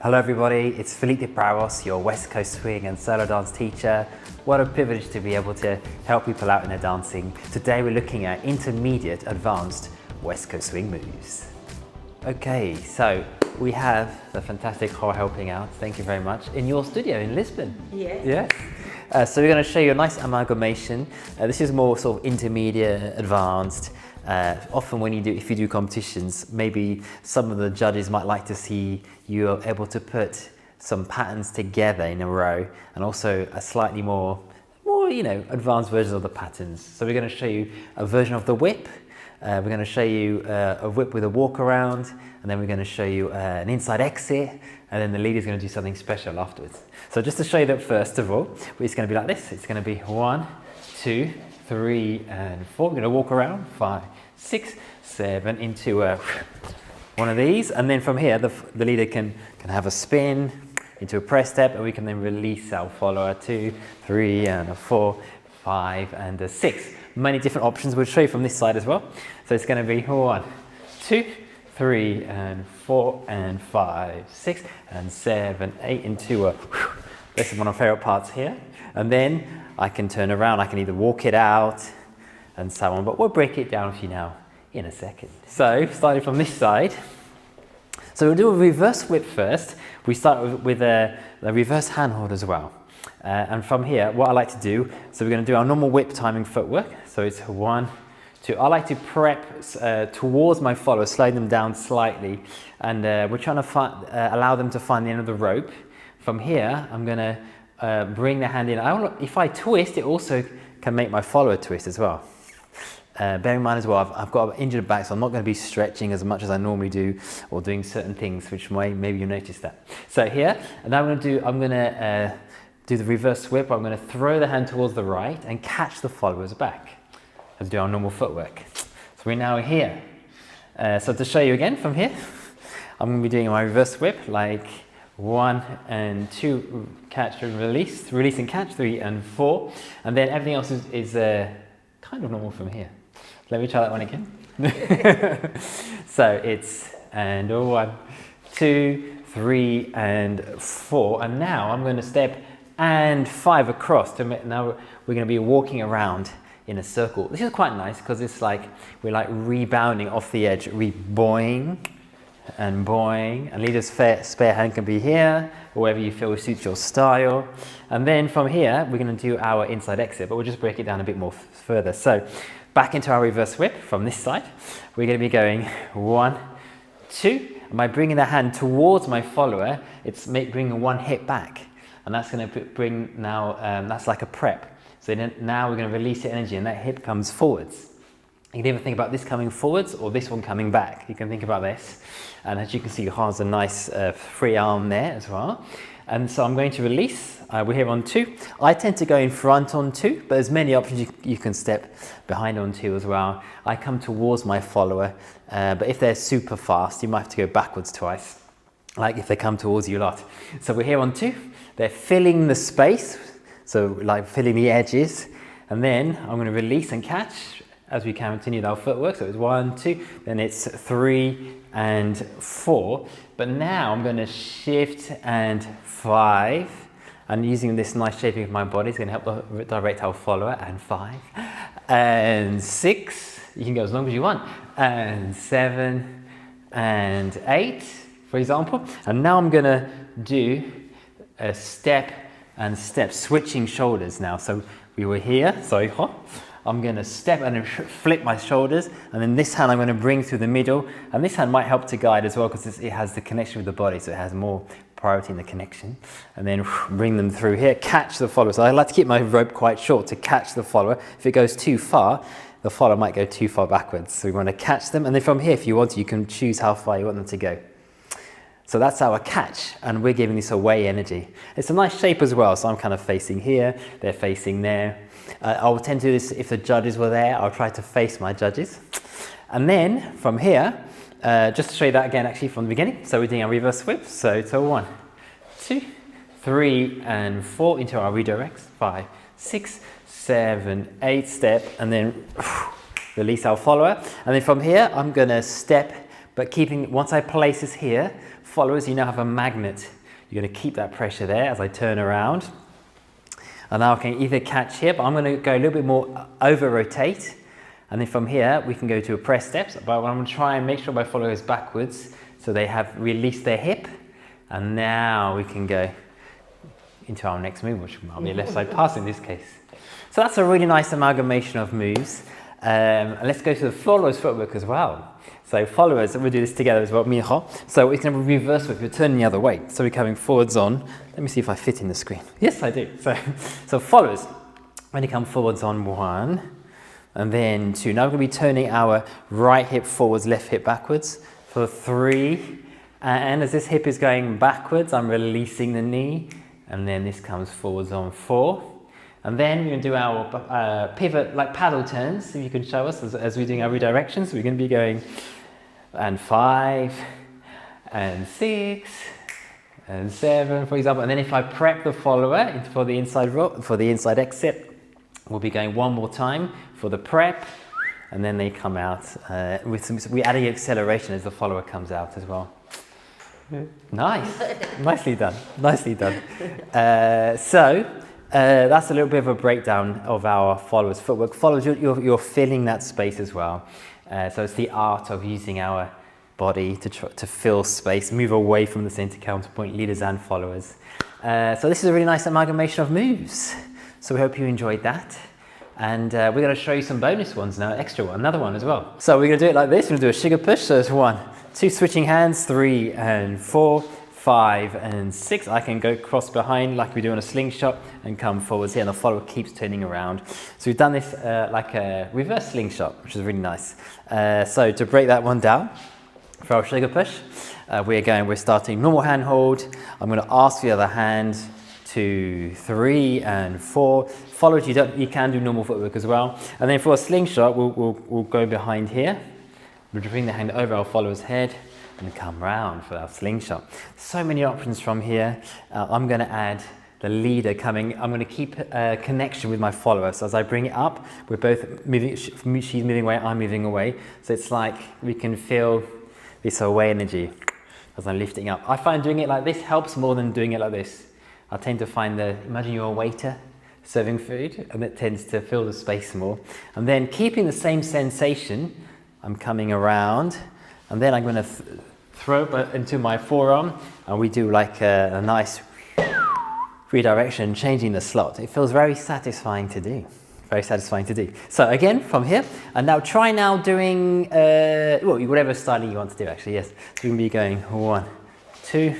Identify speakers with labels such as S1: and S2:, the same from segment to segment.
S1: Hello everybody, it's Filipe Barros, your West Coast swing and solo dance teacher. What a privilege to be able to help people out in their dancing. Today we're looking at intermediate advanced West Coast swing moves. Okay, so we have the fantastic Ho helping out, thank you very much, in your studio in Lisbon.
S2: Yes.
S1: Yes. So we're going to show you a nice amalgamation. This is more sort of intermediate, advanced. Often if you do competitions, maybe some of the judges might like to see you are able to put some patterns together in a row, and also a slightly more advanced version of the patterns. So we're going to show you a version of the whip. We're going to show you a whip with a walk around, and then we're going to show you an inside exit, and then the leader is going to do something special afterwards. So just to show you that, first of all, it's going to be like this. It's going to be 1, 2, 3, and 4. We're going to walk around 5, 6, 7 into one of these, and then from here the leader can have a spin into a press step, and we can then release our follower. 2, 3, and 4, 5, and 6. Many different options. We'll show you from this side as well. So it's going to be 1, 2, 3, and 4, and 5, 6, and 7, 8 into this is one of my favorite parts here. And then I can turn around, I can either walk it out and so on, but we'll break it down for you now in a second. So starting from this side, so we'll do a reverse whip first. We start with a reverse handhold as well. And from here, what I like to do, so we're going to do our normal whip timing footwork. So it's 1, 2. I like to prep towards my follower, slowing them down slightly. And we're trying to allow them to find the end of the rope. From here, I'm going to bring the hand in. If I twist, it also can make my follower twist as well. Bear in mind as well, I've got an injured back, so I'm not going to be stretching as much as I normally do, or doing certain things, which maybe you notice that. So here, and now I'm going to do the reverse whip. I'm going to throw the hand towards the right and catch the follower's back. Let's do our normal footwork. So we're now here. So to show you again from here, I'm going to be doing my reverse whip, like 1 and 2, catch and release, release and catch, 3 and 4, and then everything else is kind of normal from here. Let me try that one again. So it's 1, 2, 3, and 4, and now I'm going to step and 5 across. Now we're going to be walking around in a circle. This is quite nice because it's like we're like rebounding off the edge, boing and boing, and leader's spare hand can be here, or wherever you feel suits your style. And then from here, we're going to do our inside exit, but we'll just break it down a bit more further. So back into our reverse whip from this side. We're going to be going 1, 2, and by bringing the hand towards my follower, it's bringing one hip back, and that's going to bring now, that's like a prep. So then now we're going to release the energy, and that hip comes forwards. You can even think about this coming forwards or this one coming back. You can think about this. And as you can see, has a nice free arm there as well. And so I'm going to release. We're here on 2. I tend to go in front on 2, but there's many options. You can step behind on 2 as well. I come towards my follower, but if they're super fast, you might have to go backwards twice, like if they come towards you a lot. So we're here on 2. They're filling the space, so like filling the edges. And then I'm going to release and catch as we continue our footwork. So it's 1, 2, then it's 3 and 4. But now I'm going to shift and 5. And using this nice shaping of my body is going to help direct our follower. And 5 and 6. You can go as long as you want. And 7 and 8, for example. And now I'm going to do a step and step, switching shoulders now. So we were here, sorry, I'm going to step and flip my shoulders, and then this hand I'm going to bring through the middle, and this hand might help to guide as well because it has the connection with the body, so it has more priority in the connection. And then bring them through here, catch the follower. So I like to keep my rope quite short to catch the follower. If it goes too far, the follower might go too far backwards. So we want to catch them, and then from here, if you want to, you can choose how far you want them to go. So that's our catch, and we're giving this away energy. It's a nice shape as well, so I'm kind of facing here, they're facing there. I will tend to do this if the judges were there. I'll try to face my judges. And then from here, just to show you that again actually from the beginning. So we're doing our reverse whip. So it's a 1, 2, 3 and 4 into our redirects. 5, 6, 7, 8 step, and then release our follower. And then from here, I'm going to step But once I place this here, followers, you now have a magnet. You're going to keep that pressure there as I turn around. And now I can either catch here, but I'm going to go a little bit more over rotate. And then from here, we can go to a press steps, but I'm going to try and make sure my follower goes backwards so they have released their hip. And now we can go into our next move, which might be a left side pass in this case. So that's a really nice amalgamation of moves. And let's go to the followers footwork as well. So followers, we'll do this together as well, Mijo. So we can reverse whip, you're turning the other way. So we're coming forwards on. Let me see if I fit in the screen. Yes, I do. So followers, when you come forwards on 1, and then 2. Now we're going to be turning our right hip forwards, left hip backwards for 3. And as this hip is going backwards, I'm releasing the knee. And then this comes forwards on 4. And then we're going to do our pivot, like paddle turns, if you can show us as we're doing our redirection. So we're going to be going and 5, and 6, and 7, for example. And then if I prep the follower for the inside exit, we'll be going one more time for the prep, and then they come out we're adding acceleration as the follower comes out as well. Nice, nicely done, nicely done. So that's a little bit of a breakdown of our followers footwork. Followers, you're filling that space as well. So it's the art of using our body to fill space, move away from the center counterpoint, leaders and followers. So this is a really nice amalgamation of moves. So we hope you enjoyed that. And we're going to show you some bonus ones now, another one as well. So we're going to do it like this. We're going to do a sugar push. So it's 1, 2, switching hands, 3 and 4, 5 and 6. I can go cross behind like we do on a slingshot and come forwards here, and the follower keeps turning around. So we've done this like a reverse slingshot, which is really nice. So to break that one down for our sugar push, we're starting normal hand hold. I'm going to ask the other hand, 2, 3 and 4. Followers, you can do normal footwork as well. And then for a slingshot, we'll go behind here. We'll bring the hand over our follower's head and come round for our slingshot. So many options from here. I'm going to add the leader coming. I'm going to keep a connection with my follower. So as I bring it up, we're both moving. She's moving away, I'm moving away. So it's like we can feel this away energy as I'm lifting up. I find doing it like this helps more than doing it like this. I tend to find imagine you're a waiter serving food, and it tends to fill the space more. And then keeping the same sensation, I'm coming around, and then I'm going to throw it into my forearm, and we do like a nice redirection, changing the slot. It feels very satisfying to do. Very satisfying to do. So again, from here, and now try doing, whatever styling you want to do actually, yes. So we're going to be going 1, 2,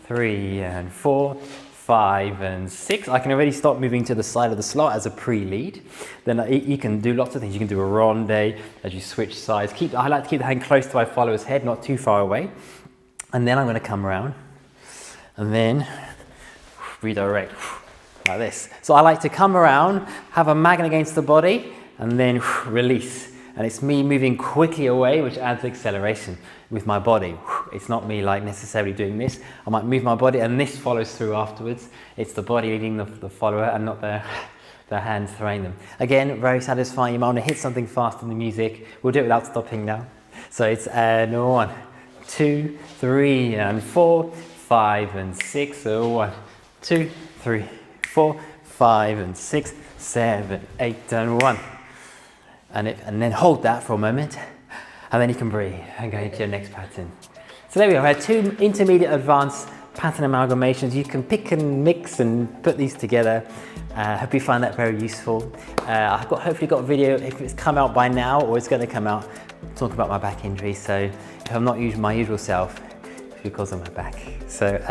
S1: 3 and 4, 5 and 6. I can already start moving to the side of the slot as a pre-lead. Then you can do lots of things. You can do a ronde as you switch sides. I like to keep the hand close to my follower's head, not too far away. And then I'm going to come around and then redirect like this. So I like to come around, have a magnet against the body, and then release. And it's me moving quickly away, which adds acceleration with my body. It's not me like necessarily doing this. I might move my body and this follows through afterwards. It's the body leading the follower and not the hands throwing them. Again, very satisfying. You might want to hit something fast in the music. We'll do it without stopping now. So it's 1, 2, 3 and 4, 5 and 6. So 1, 2, 3, 4, 5 and 6, 7, 8 and 1. And then hold that for a moment, and then you can breathe and go into your next pattern. So there we go. We had 2 intermediate advanced pattern amalgamations. You can pick and mix and put these together. Hope you find that very useful. I've hopefully got a video, if it's come out by now or it's going to come out, talking about my back injury. So if I'm not my usual self, it's because of my back. So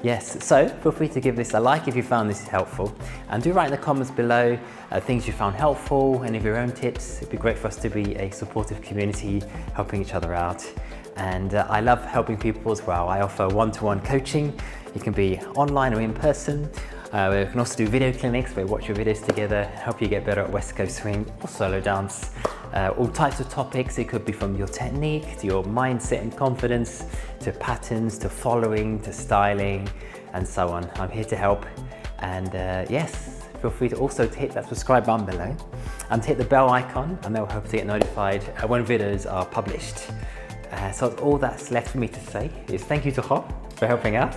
S1: yes, so feel free to give this a like if you found this helpful, and do write in the comments below things you found helpful, any of your own tips. It'd be great for us to be a supportive community, helping each other out. And I love helping people as well. I offer one-to-one coaching. It can be online or in person. We can also do video clinics where we watch your videos together, help you get better at West Coast swing or solo dance. All types of topics. It could be from your technique to your mindset and confidence, to patterns, to following, to styling, and so on. I'm here to help. And yes, feel free to also hit that subscribe button below and hit the bell icon, and they'll help to get notified when videos are published. So all that's left for me to say is thank you to Ho for helping out,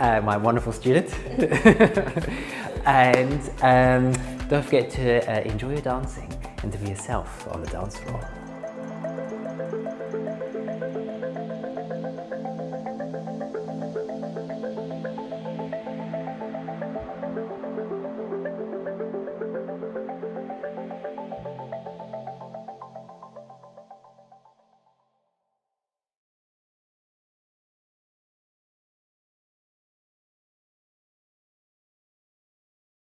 S1: my wonderful student. And don't forget to enjoy your dancing and to be yourself on the dance floor.